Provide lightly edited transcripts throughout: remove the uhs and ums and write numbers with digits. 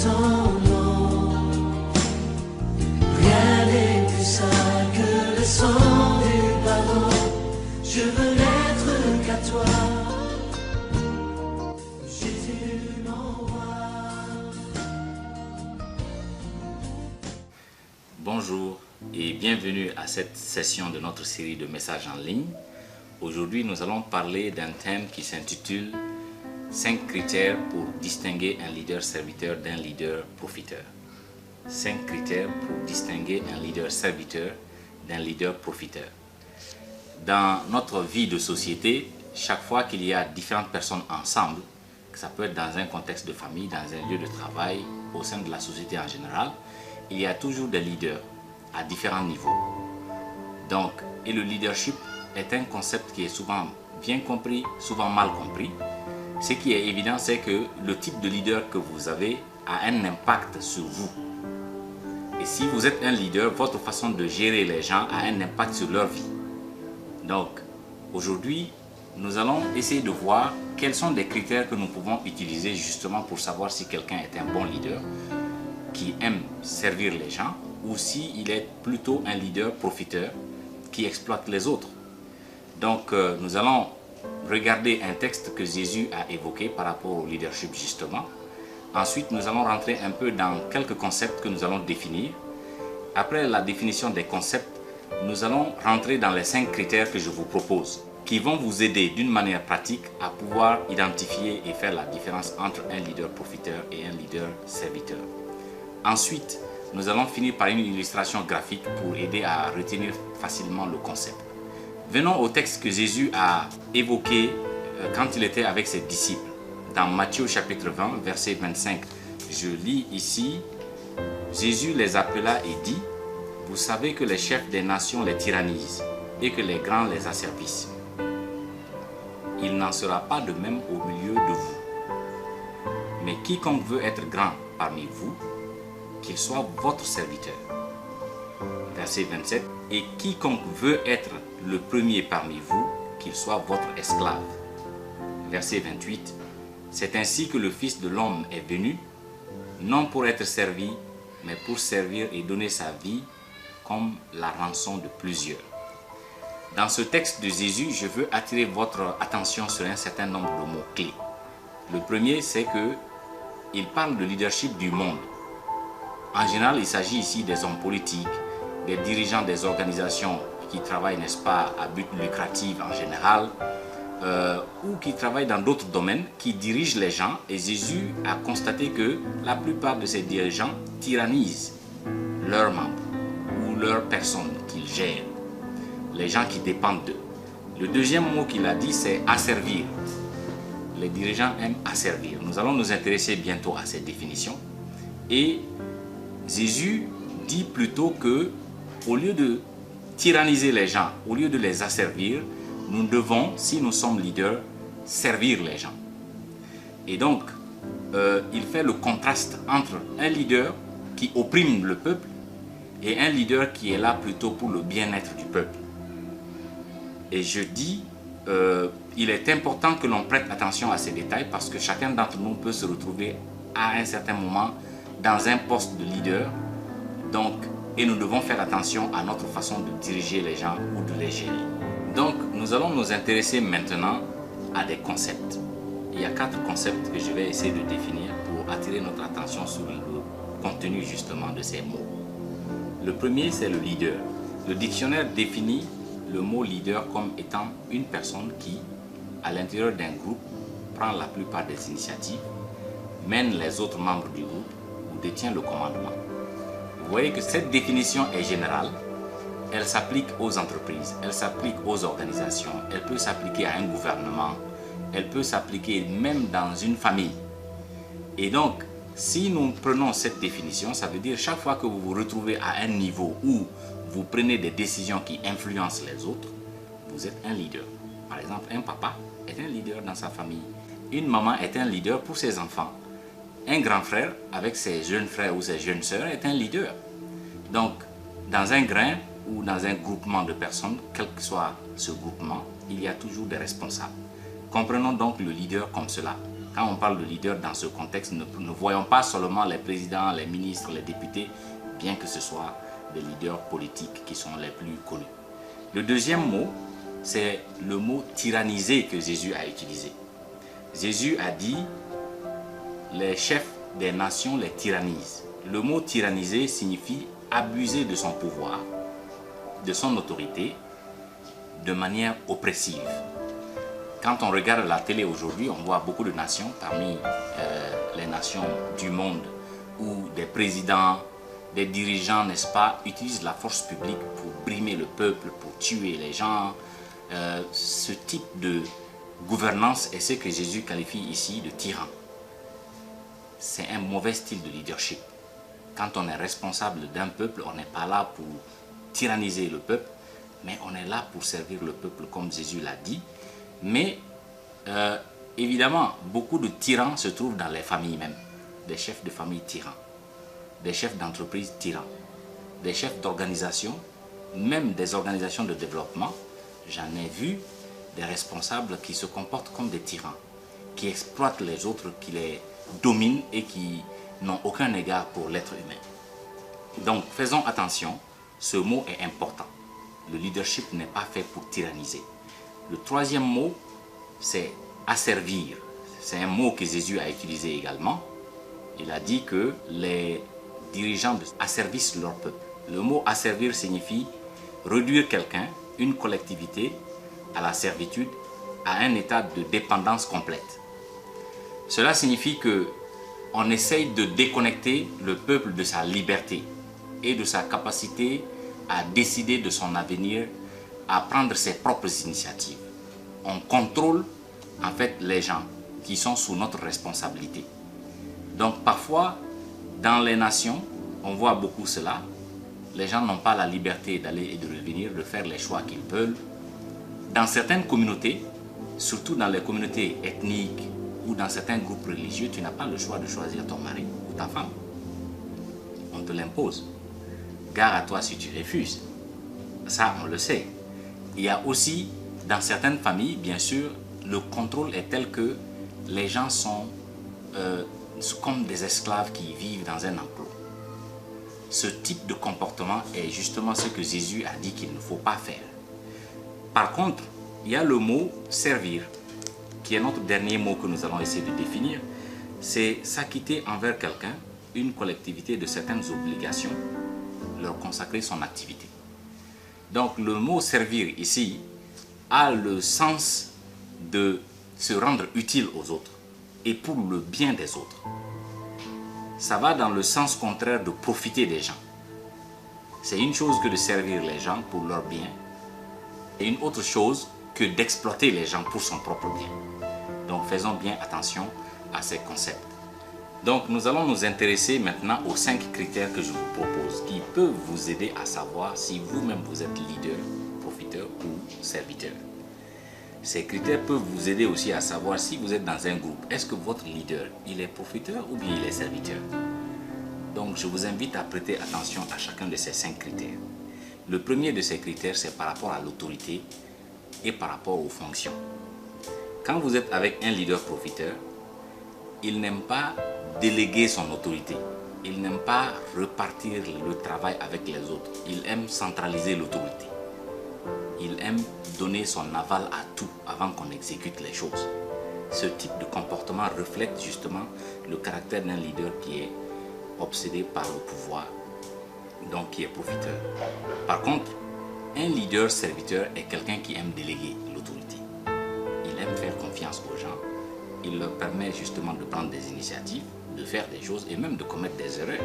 ton nom. Rien n'est plus sain que le sang du pardon. Je veux n'être qu'à toi. Jésus mon roi. Bonjour et bienvenue à cette session de notre série de messages en ligne. Aujourd'hui, nous allons parler d'un thème qui s'intitule 5 critères pour distinguer un leader serviteur d'un leader profiteur. 5 critères pour distinguer un leader serviteur d'un leader profiteur. Dans notre vie de société, chaque fois qu'il y a différentes personnes ensemble, que ça peut être dans un contexte de famille, dans un lieu de travail, au sein de la société en général, il y a toujours des leaders à différents niveaux. Donc, et le leadership est un concept qui est souvent bien compris, souvent mal compris. Ce qui est évident, c'est que le type de leader que vous avez a un impact sur vous. Et si vous êtes un leader, votre façon de gérer les gens a un impact sur leur vie. Donc, aujourd'hui, nous allons essayer de voir quels sont les critères que nous pouvons utiliser justement pour savoir si quelqu'un est un bon leader, qui aime servir les gens, ou s'il est plutôt un leader profiteur qui exploite les autres. Donc, nous allons regarder un texte que Jésus a évoqué par rapport au leadership justement. Ensuite, nous allons rentrer un peu dans quelques concepts que nous allons définir. Après la définition des concepts, nous allons rentrer dans les 5 critères que je vous propose, qui vont vous aider d'une manière pratique à pouvoir identifier et faire la différence entre un leader profiteur et un leader serviteur. Ensuite, nous allons finir par une illustration graphique pour aider à retenir facilement le concept. Venons au texte que Jésus a évoqué quand il était avec ses disciples. Dans Matthieu chapitre 20, verset 25, je lis ici, Jésus les appela et dit, « Vous savez que les chefs des nations les tyrannisent et que les grands les asservissent. Il n'en sera pas de même au milieu de vous. Mais quiconque veut être grand parmi vous, qu'il soit votre serviteur. » Verset 27, « Et quiconque veut être le premier parmi vous, qu'il soit votre esclave. » Verset 28, « C'est ainsi que le Fils de l'homme est venu, non pour être servi, mais pour servir et donner sa vie comme la rançon de plusieurs. » Dans ce texte de Jésus, je veux attirer votre attention sur un certain nombre de mots-clés. Le premier, c'est qu'il parle de leadership du monde. En général, il s'agit ici des hommes politiques, des dirigeants des organisations qui travaillent, n'est-ce pas, à but lucratif en général, ou qui travaillent dans d'autres domaines, qui dirigent les gens. Et Jésus a constaté que la plupart de ces dirigeants tyrannisent leurs membres ou leurs personnes qu'ils gèrent, les gens qui dépendent d'eux. Le deuxième mot qu'il a dit, c'est asservir. Les dirigeants aiment asservir. Nous allons nous intéresser bientôt à cette définition. Et Jésus dit plutôt que, au lieu de tyranniser les gens, au lieu de les asservir, nous devons, si nous sommes leaders, servir les gens. Et donc, il fait le contraste entre un leader qui opprime le peuple et un leader qui est là plutôt pour le bien-être du peuple. Et je dis, il est important que l'on prête attention à ces détails parce que chacun d'entre nous peut se retrouver à un certain moment dans un poste de leader. Donc, et nous devons faire attention à notre façon de diriger les gens ou de les gérer. Donc, nous allons nous intéresser maintenant à des concepts. Il y a 4 concepts que je vais essayer de définir pour attirer notre attention sur le contenu justement de ces mots. Le premier, c'est le leader. Le dictionnaire définit le mot leader comme étant une personne qui, à l'intérieur d'un groupe, prend la plupart des initiatives, mène les autres membres du groupe ou détient le commandement. Vous voyez que cette définition est générale, elle s'applique aux entreprises, elle s'applique aux organisations, elle peut s'appliquer à un gouvernement, elle peut s'appliquer même dans une famille. Et donc, si nous prenons cette définition, ça veut dire chaque fois que vous vous retrouvez à un niveau où vous prenez des décisions qui influencent les autres, vous êtes un leader. Par exemple, un papa est un leader dans sa famille. Une maman est un leader pour ses enfants. Un grand frère, avec ses jeunes frères ou ses jeunes sœurs, est un leader. Donc, dans un grain ou dans un groupement de personnes, quel que soit ce groupement, il y a toujours des responsables. Comprenons donc le leader comme cela. Quand on parle de leader dans ce contexte, ne voyons pas seulement les présidents, les ministres, les députés, bien que ce soit des leaders politiques qui sont les plus connus. Le deuxième mot, c'est le mot tyranniser que Jésus a utilisé. Jésus a dit, les chefs des nations les tyrannisent. Le mot tyranniser signifie abuser de son pouvoir, de son autorité, de manière oppressive. Quand on regarde la télé aujourd'hui, on voit beaucoup de nations, parmi les nations du monde, où des présidents, des dirigeants, n'est-ce pas, utilisent la force publique pour brimer le peuple, pour tuer les gens. Ce type de gouvernance est ce que Jésus qualifie ici de tyran. C'est un mauvais style de leadership. Quand on est responsable d'un peuple, on n'est pas là pour tyranniser le peuple, mais on est là pour servir le peuple comme Jésus l'a dit. Mais évidemment, beaucoup de tyrans se trouvent dans les familles même. Des chefs de famille tyrans, des chefs d'entreprise tyrans, des chefs d'organisation, même des organisations de développement. J'en ai vu des responsables qui se comportent comme des tyrans, qui exploitent les autres, qui les dominent et qui n'ont aucun égard pour l'être humain. Donc faisons attention, ce mot est important. Le leadership n'est pas fait pour tyranniser. Le troisième mot, c'est asservir. C'est un mot que Jésus a utilisé également. Il a dit que les dirigeants asservissent leur peuple. Le mot asservir signifie réduire quelqu'un, une collectivité, à la servitude, à un état de dépendance complète. Cela signifie qu'on essaye de déconnecter le peuple de sa liberté et de sa capacité à décider de son avenir, à prendre ses propres initiatives. On contrôle en fait les gens qui sont sous notre responsabilité. Donc parfois, dans les nations, on voit beaucoup cela. Les gens n'ont pas la liberté d'aller et de revenir, de faire les choix qu'ils veulent. Dans certaines communautés, surtout dans les communautés ethniques ou dans certains groupes religieux, tu n'as pas le choix de choisir ton mari ou ta femme. On te l'impose. Gare à toi si tu refuses. Ça, on le sait. Il y a aussi, dans certaines familles, bien sûr, le contrôle est tel que les gens sont comme des esclaves qui vivent dans un enclos. Ce type de comportement est justement ce que Jésus a dit qu'il ne faut pas faire. Par contre, il y a le mot servir, qui est notre dernier mot que nous allons essayer de définir. C'est s'acquitter envers quelqu'un, une collectivité, de certaines obligations, leur consacrer son activité. Donc le mot servir ici a le sens de se rendre utile aux autres et pour le bien des autres. Ça va dans le sens contraire de profiter des gens. C'est une chose que de servir les gens pour leur bien et une autre chose que d'exploiter les gens pour son propre bien. Donc faisons bien attention à ces concepts. Donc nous allons nous intéresser maintenant aux 5 critères que je vous propose qui peuvent vous aider à savoir si vous-même vous êtes leader, profiteur ou serviteur. Ces critères peuvent vous aider aussi à savoir si vous êtes dans un groupe. Est-ce que votre leader, il est profiteur ou bien il est serviteur? Donc je vous invite à prêter attention à chacun de ces 5 critères. Le premier de ces critères, c'est par rapport à l'autorité et par rapport aux fonctions. Quand vous êtes avec un leader profiteur, il n'aime pas déléguer son autorité. Il n'aime pas repartir le travail avec les autres. Il aime centraliser l'autorité. Il aime donner son aval à tout avant qu'on exécute les choses. Ce type de comportement reflète justement le caractère d'un leader qui est obsédé par le pouvoir, donc qui est profiteur. Par contre, un leader serviteur est quelqu'un qui aime déléguer l'autorité. Il aime faire confiance aux gens. Il leur permet justement de prendre des initiatives, de faire des choses et même de commettre des erreurs.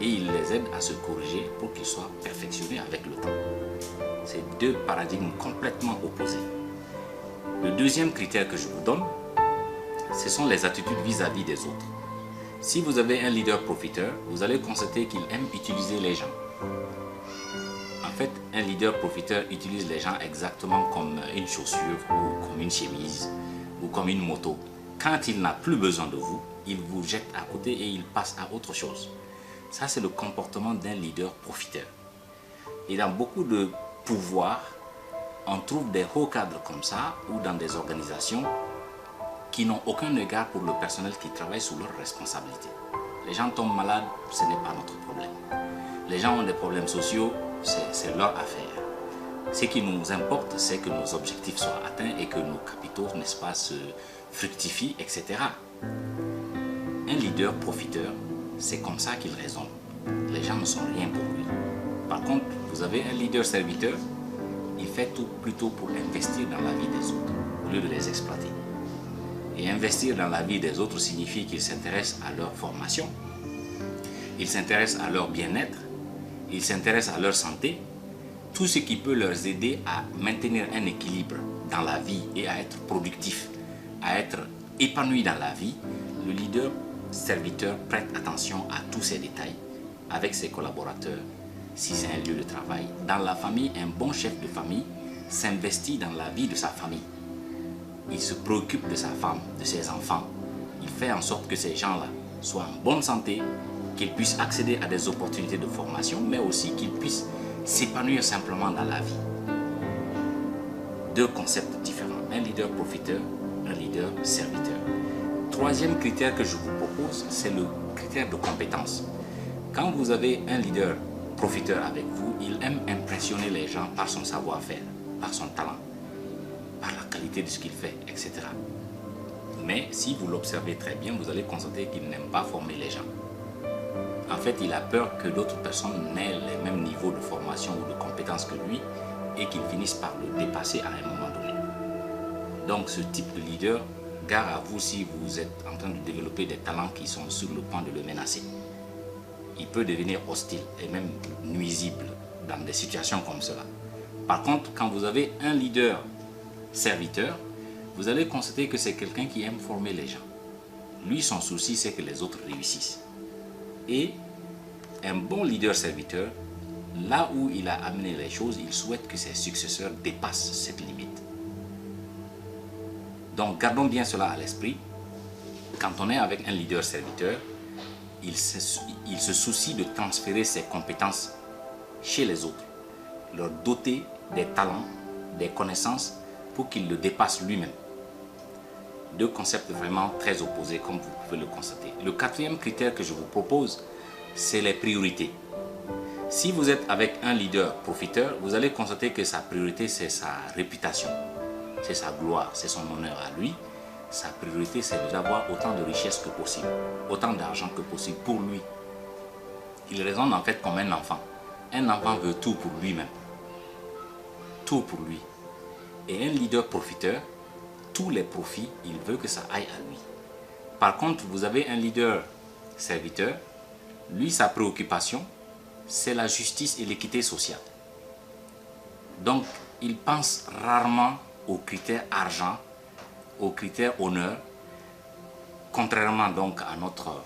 Et il les aide à se corriger pour qu'ils soient perfectionnés avec le temps. C'est 2 paradigmes complètement opposés. Le deuxième critère que je vous donne, ce sont les attitudes vis-à-vis des autres. Si vous avez un leader profiteur, vous allez constater qu'il aime utiliser les gens. En fait, un leader profiteur utilise les gens exactement comme une chaussure ou comme une chemise ou comme une moto. Quand il n'a plus besoin de vous, il vous jette à côté et il passe à autre chose. Ça, c'est le comportement d'un leader profiteur. Et dans beaucoup de pouvoirs, on trouve des hauts cadres comme ça ou dans des organisations qui n'ont aucun égard pour le personnel qui travaille sous leur responsabilité. Les gens tombent malades, ce n'est pas notre problème. Les gens ont des problèmes sociaux, c'est leur affaire. Ce qui nous importe, c'est que nos objectifs soient atteints et que nos capitaux, n'est-ce pas, se fructifient, etc. Un leader profiteur, c'est comme ça qu'il raisonne. Les gens ne sont rien pour lui. Par contre, vous avez un leader serviteur, il fait tout plutôt pour investir dans la vie des autres, au lieu de les exploiter. Et investir dans la vie des autres signifie qu'il s'intéresse à leur formation, il s'intéresse à leur bien-être, il s'intéresse à leur santé, tout ce qui peut leur aider à maintenir un équilibre dans la vie et à être productif, à être épanoui dans la vie. Le leader serviteur prête attention à tous ces détails avec ses collaborateurs, si c'est un lieu de travail. Dans la famille, un bon chef de famille s'investit dans la vie de sa famille. Il se préoccupe de sa femme, de ses enfants. Il fait en sorte que ces gens-là soient en bonne santé, qu'ils puissent accéder à des opportunités de formation, mais aussi qu'ils puissent s'épanouir simplement dans la vie. Deux concepts différents, un leader profiteur, un leader serviteur. Troisième critère que je vous propose, c'est le critère de compétence. Quand vous avez un leader profiteur avec vous, il aime impressionner les gens par son savoir-faire, par son talent, par la qualité de ce qu'il fait, etc. Mais si vous l'observez très bien, vous allez constater qu'il n'aime pas former les gens. En fait, il a peur que d'autres personnes n'aient les mêmes niveaux de formation ou de compétences que lui et qu'ils finissent par le dépasser à un moment donné. Donc ce type de leader, gare à vous si vous êtes en train de développer des talents qui sont sur le point de le menacer. Il peut devenir hostile et même nuisible dans des situations comme cela. Par contre, quand vous avez un leader serviteur, vous allez constater que c'est quelqu'un qui aime former les gens. Lui, son souci, c'est que les autres réussissent. Et un bon leader serviteur, là où il a amené les choses, il souhaite que ses successeurs dépassent cette limite. Donc gardons bien cela à l'esprit. Quand on est avec un leader serviteur, il se soucie de transférer ses compétences chez les autres, leur doter des talents, des connaissances pour qu'il le dépasse lui-même. Deux concepts vraiment très opposés comme vous pouvez le constater. Le quatrième critère que je vous propose, c'est les priorités. Si vous êtes avec un leader profiteur, vous allez constater que sa priorité c'est sa réputation, c'est sa gloire, c'est son honneur à lui. Sa priorité c'est d'avoir autant de richesses que possible, autant d'argent que possible pour lui. Il raisonne en fait comme un enfant. Un enfant veut tout pour lui-même, tout pour lui. Et un leader profiteur, tous les profits, il veut que ça aille à lui. Par contre, vous avez un leader serviteur, lui, sa préoccupation, c'est la justice et l'équité sociale. Donc, il pense rarement aux critères argent, aux critères honneur, contrairement donc à notre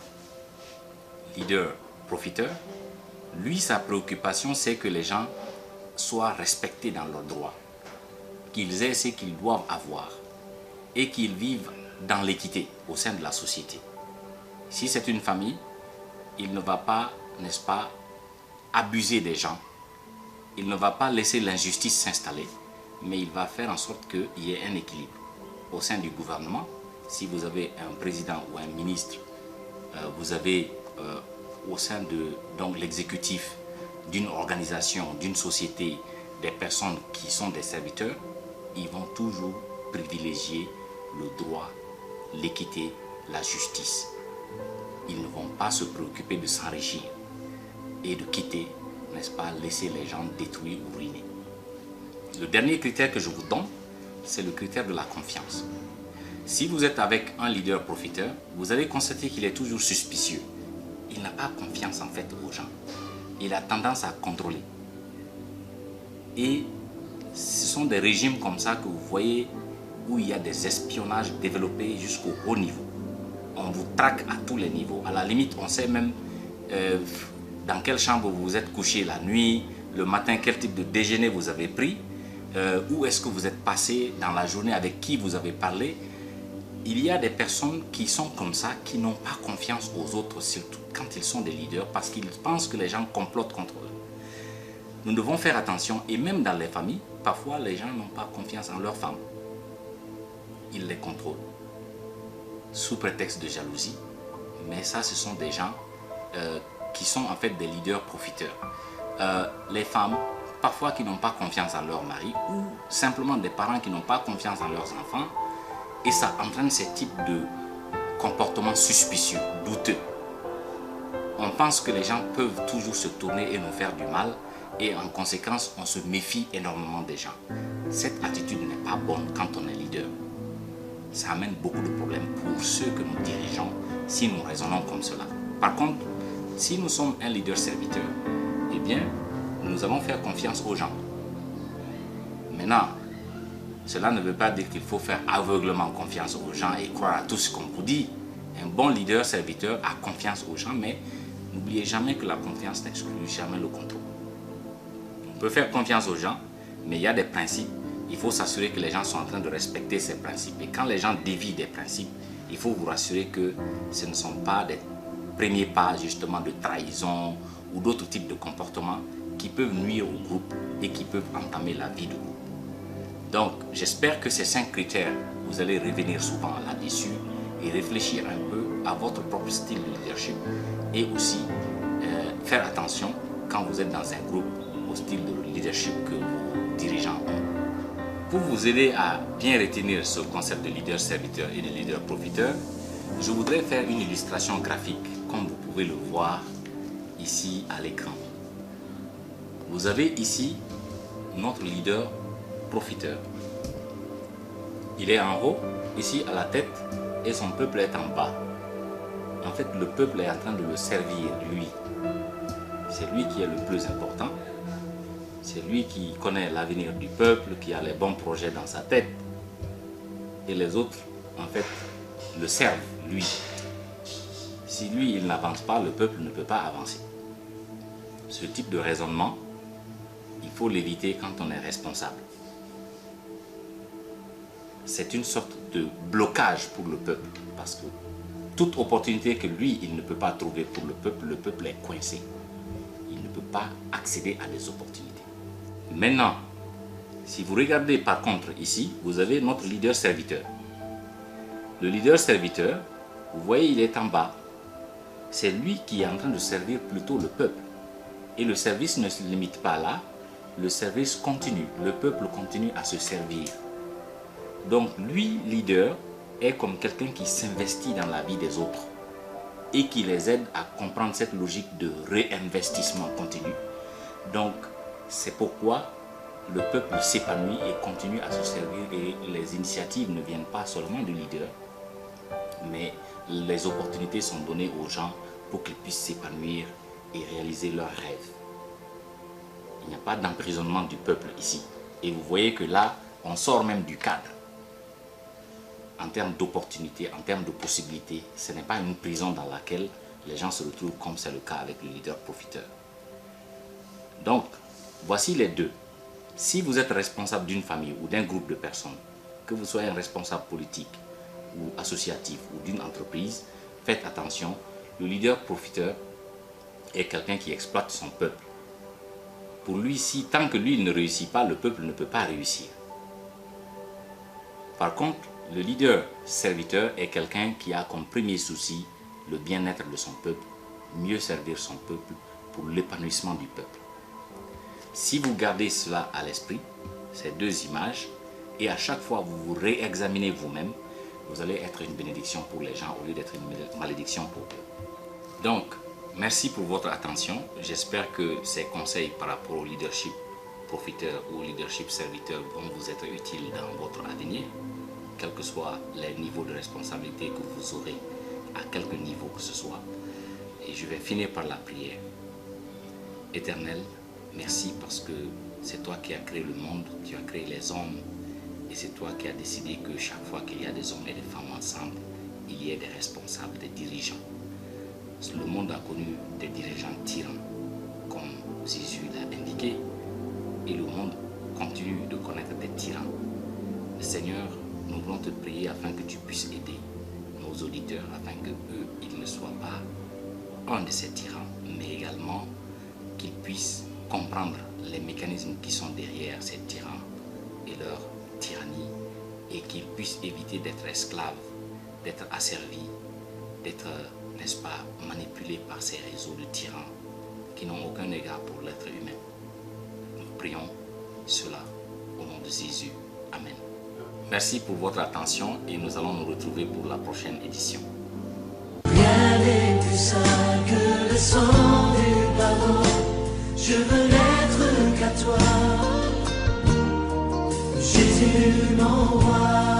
leader profiteur. Lui, sa préoccupation, c'est que les gens soient respectés dans leurs droits, qu'ils aient ce qu'ils doivent avoir et qu'ils vivent dans l'équité au sein de la société. Si c'est une famille, il ne va pas, n'est-ce pas, abuser des gens. Il ne va pas laisser l'injustice s'installer, mais il va faire en sorte qu'il y ait un équilibre. Au sein du gouvernement, si vous avez un président ou un ministre, vous avez au sein de l'exécutif d'une organisation, d'une société, des personnes qui sont des serviteurs, ils vont toujours privilégier le droit, l'équité, la justice. Ils ne vont pas se préoccuper de s'enrichir et de quitter, n'est-ce pas, laisser les gens détruits ou ruinés. Le dernier critère que je vous donne, c'est le critère de la confiance. Si vous êtes avec un leader profiteur, vous allez constater qu'il est toujours suspicieux. Il n'a pas confiance en fait aux gens. Il a tendance à contrôler. Et ce sont des régimes comme ça que vous voyez où il y a des espionnages développés jusqu'au haut niveau. On vous traque à tous les niveaux. À la limite, on sait même dans quelle chambre vous vous êtes couché la nuit, le matin, quel type de déjeuner vous avez pris, où est-ce que vous êtes passé dans la journée, avec qui vous avez parlé. Il y a des personnes qui sont comme ça, qui n'ont pas confiance aux autres, surtout quand ils sont des leaders, parce qu'ils pensent que les gens complotent contre eux. Nous devons faire attention, et même dans les familles, parfois les gens n'ont pas confiance en leurs femmes. Ils les contrôlent. sous prétexte de jalousie, mais ça, ce sont des gens qui sont en fait des leaders profiteurs. Les femmes, parfois qui n'ont pas confiance en leur mari, ou simplement des parents qui n'ont pas confiance en leurs enfants, et ça entraîne ce type de comportement suspicieux, douteux. On pense que les gens peuvent toujours se tourner et nous faire du mal, et en conséquence, on se méfie énormément des gens. Cette attitude n'est pas bonne quand on est leader. Ça amène beaucoup de problèmes pour ceux que nous dirigeons si nous raisonnons comme cela. Par contre, si nous sommes un leader serviteur, eh bien, nous allons faire confiance aux gens. Maintenant, cela ne veut pas dire qu'il faut faire aveuglement confiance aux gens et croire à tout ce qu'on vous dit. Un bon leader serviteur a confiance aux gens, mais n'oubliez jamais que la confiance n'exclut jamais le contrôle. On peut faire confiance aux gens, mais il y a des principes. Il faut s'assurer que les gens sont en train de respecter ces principes. Et quand les gens dévient des principes, il faut vous rassurer que ce ne sont pas des premiers pas justement de trahison ou d'autres types de comportements qui peuvent nuire au groupe et qui peuvent entamer la vie du groupe. Donc, j'espère que ces 5 critères, vous allez revenir souvent là-dessus et réfléchir un peu à votre propre style de leadership et aussi faire attention quand vous êtes dans un groupe au style de leadership que vos dirigeants ont. Pour vous aider à bien retenir ce concept de leader serviteur et de leader profiteur, je voudrais faire une illustration graphique comme vous pouvez le voir ici à l'écran. Vous avez ici notre leader profiteur. Il est en haut, ici à la tête, et son peuple est en bas. En fait, le peuple est en train de le servir, lui. C'est lui qui est le plus important. C'est lui qui connaît l'avenir du peuple, qui a les bons projets dans sa tête. Et les autres, en fait, le servent, lui. Si lui, il n'avance pas, le peuple ne peut pas avancer. Ce type de raisonnement, il faut l'éviter quand on est responsable. C'est une sorte de blocage pour le peuple, parce que toute opportunité que lui, il ne peut pas trouver pour le peuple est coincé. Il ne peut pas accéder à des opportunités. Maintenant, si vous regardez par contre ici, vous avez notre leader serviteur. Le leader serviteur, vous voyez, il est en bas. C'est lui qui est en train de servir plutôt le peuple. Et le service ne se limite pas là, le service continue, le peuple continue à se servir. Donc lui, leader, est comme quelqu'un qui s'investit dans la vie des autres et qui les aide à comprendre cette logique de réinvestissement continu. Donc c'est pourquoi le peuple s'épanouit et continue à se servir et les initiatives ne viennent pas seulement du leader, mais les opportunités sont données aux gens pour qu'ils puissent s'épanouir et réaliser leurs rêves. Il n'y a pas d'emprisonnement du peuple ici. Et vous voyez que là, on sort même du cadre. En termes d'opportunités, en termes de possibilités, ce n'est pas une prison dans laquelle les gens se retrouvent comme c'est le cas avec le leader profiteur. Donc, voici les deux. Si vous êtes responsable d'une famille ou d'un groupe de personnes, que vous soyez un responsable politique ou associatif ou d'une entreprise, faites attention, le leader profiteur est quelqu'un qui exploite son peuple. Pour lui, tant que lui il ne réussit pas, le peuple ne peut pas réussir. Par contre, le leader serviteur est quelqu'un qui a comme premier souci le bien-être de son peuple, mieux servir son peuple pour l'épanouissement du peuple. Si vous gardez cela à l'esprit, ces deux images, et à chaque fois vous vous réexaminez vous-même, vous allez être une bénédiction pour les gens au lieu d'être une malédiction pour eux. Donc, merci pour votre attention. J'espère que ces conseils par rapport au leadership profiteur ou au leadership serviteur vont vous être utiles dans votre avenir, quels que soient les niveaux de responsabilité que vous aurez, à quelque niveau que ce soit. Et je vais finir par la prière. Éternel, merci parce que c'est toi qui as créé le monde, tu as créé les hommes, et c'est toi qui as décidé que chaque fois qu'il y a des hommes et des femmes ensemble, il y ait des responsables, des dirigeants. Le monde a connu des dirigeants tyrans, comme Jésus l'a indiqué, et le monde continue de connaître des tyrans. Seigneur, nous voulons te prier afin que tu puisses aider nos auditeurs, afin que eux, ils ne soient pas un de ces tyrans, mais également qu'ils puissent comprendre les mécanismes qui sont derrière ces tyrans et leur tyrannie, et qu'ils puissent éviter d'être esclaves d'être asservi, d'être, n'est-ce pas, manipulé par ces réseaux de tyrans qui n'ont aucun égard pour l'être humain. Nous prions cela au nom de Jésus. Amen. Merci pour votre attention et nous allons nous retrouver pour la prochaine édition. Rien n'est plus sain que le sang du pardon. Je veux n'être qu'à toi. Jésus m'envoie.